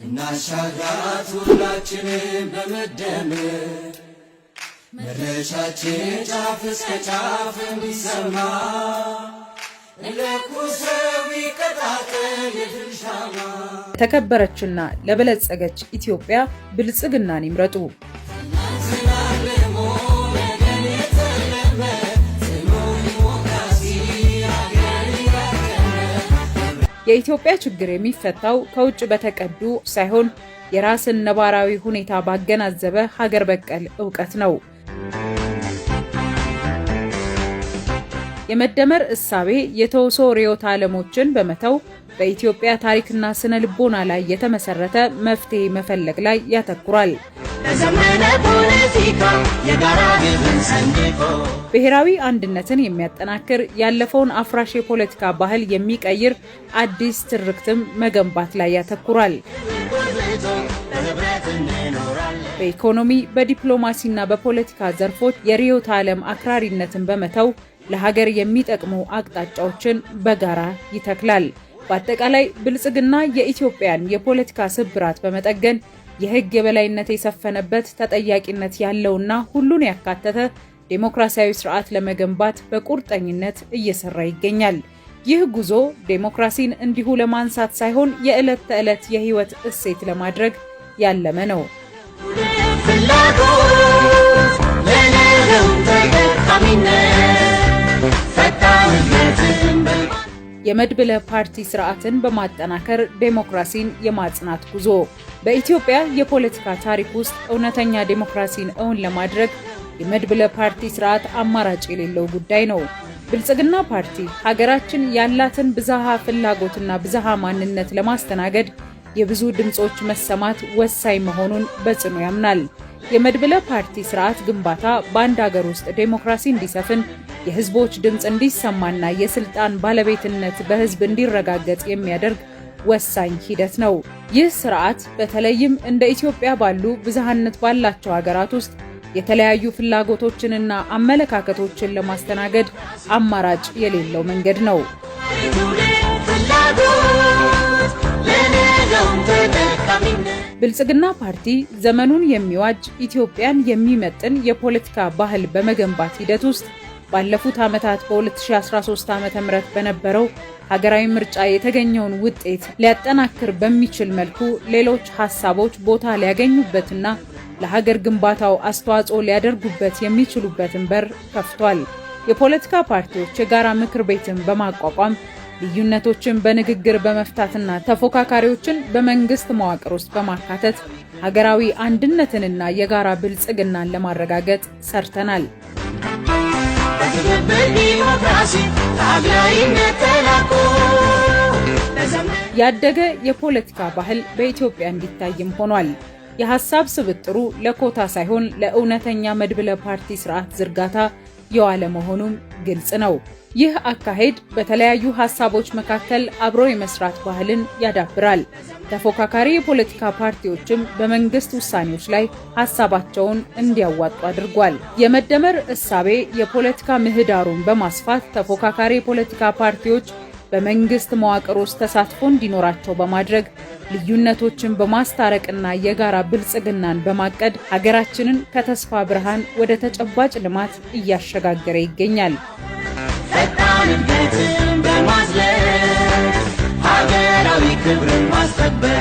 እናሻግራት ሁላችንም በመደመር መድረሻችን ጫፍ እስከ ጫፍ እንዲሰማ ለኩሰው ይቀጣጠል የድል ሻማ። የተከበረችና ለበለጸገች ኢትዮጵያ ብልጽግናን ይምረጡ። የኢትዮጵያ ችግር የሚፈታው ከውጭ በተቀዱ ሳይሆን የራስን ነባራዊ ሁኔታ ባገናዘበ ሀገር በቀል ዕውቀት ነው። የመደመር እሳቤ የተውሶ ርዕዮተ ዓለሞችን በመተው በኢትዮጵያ ታሪክና ስነ ልቦና ላይ የተመሰረተ መፍትሄ መፈለግ ላይ ያተኩራል። ለዘመነ ፖለቲካ የጋራ ግብን ሰንቆ ብሔራዊ አንድነትን የሚያጠናክር ያለፈውን አፍራሽ የፖለቲካ ባህል የሚቀይር አዲስ ትርክትም መገንባት ላይ ያተኩራል። በኢኮኖሚ በዲፕሎማሲና በፖለቲካ ዘርፎች የርዕዮተ ዓለም አክራሪነትን በመተው ለሀገር የሚጠቅሙ አቅጣጫዎችን በጋራ ይተክላል። በአጠቃላይ ብልጽግና የኢትዮጵያን የፖለቲካ ስብራት በመጠገን የሕግ የበላይነት የሰፈነበት ተጠያቂነት ያለውና ሁሉን ያካተተ ዴሞክራሲያዊ ስርዓት ለመገንባት በቁርጠኝነት እየሰራ ይገኛል። ይህ ጉዞ ዴሞክራሲን እንዲሁ ለማንሳት ሳይሆን የዕለት ተዕለት የህይወት እሴት ለማድረግ ያለመ ነው። የመድብለ ፓርቲ ስርዓትን በማጠናከር ዴሞክራሲን የማጽናት ጉዞ በኢትዮጵያ የፖለቲካ ታሪክ ውስጥ እውነተኛ ዴሞክራሲን እውን ለማድረግ የመድብለ ፓርቲ ስርዓት አማራጭ የሌለው ጉዳይ ነው። ብልጽግና ፓርቲ ሀገራችን ያላትን ብዝሃ ፍላጎትና ብዝሃ ማንነት ለማስተናገድ የብዙ ድምጾች መሰማት ወሳኝ መሆኑን በጽኑ ያምናል። የመድብለ ፓርቲ ስርዓት ግንባታ በአንድ ሀገር ውስጥ ዴሞክራሲ እንዲሰፍን፣ የህዝቦች ድምጽ እንዲሰማና የስልጣን ባለቤትነት በህዝብ እንዲረጋገጥ የሚያደርግ ወሳኝ ሂደት ነው። ይህ ስርዓት በተለይም እንደ ኢትዮጵያ ባሉ ብዝሃነት ባላቸው ሀገራት ውስጥ የተለያዩ ፍላጎቶችንና አመለካከቶችን ለማስተናገድ አማራጭ የሌለው መንገድ ነው። ብልጽግና ፓርቲ ዘመኑን የሚዋጅ ኢትዮጵያን የሚመጥን የፖለቲካ ባህል በመገንባት ሂደት ውስጥ ባለፉት ዓመታት በ2013 ዓ.ም በነበረው ሀገራዊ ምርጫ የተገኘውን ውጤት ሊያጠናክር በሚችል መልኩ ሌሎች ሐሳቦች ቦታ ሊያገኙበትና ለሀገር ግንባታው አስተዋጽኦ ሊያደርጉበት የሚችሉበትን በር ከፍቷል። የፖለቲካ ፓርቲዎች የጋራ ምክር ቤትን በማቋቋም ልዩነቶችን በንግግር በመፍታትና ተፎካካሪዎችን በመንግስት መዋቅር ውስጥ በማካተት ሀገራዊ አንድነትንና የጋራ ብልጽግናን ለማረጋገጥ ሰርተናል። ያደገ የፖለቲካ ባህል በኢትዮጵያ እንዲታይም ሆኗል። የሐሳብ ስብጥሩ ለኮታ ሳይሆን ለእውነተኛ መድብለ ፓርቲ ስርዓት ዝርጋታ የዋለ መሆኑም ግልጽ ነው። ይህ አካሄድ በተለያዩ ሐሳቦች መካከል አብሮ የመስራት ባህልን ያዳብራል። ተፎካካሪ የፖለቲካ ፓርቲዎችም በመንግስት ውሳኔዎች ላይ ሐሳባቸውን እንዲያዋጡ አድርጓል። የመደመር እሳቤ የፖለቲካ ምህዳሩን በማስፋት ተፎካካሪ የፖለቲካ ፓርቲዎች በመንግስት መዋቅር ውስጥ ተሳትፎ እንዲኖራቸው በማድረግ ልዩነቶችን በማስታረቅና የጋራ ብልጽግናን በማቀድ ሀገራችንን ከተስፋ ብርሃን ወደ ተጨባጭ ልማት እያሸጋገረ ይገኛል። ፈጣን እድገትን በማዝለቅ ሀገራዊ ክብርን ማስጠበቅ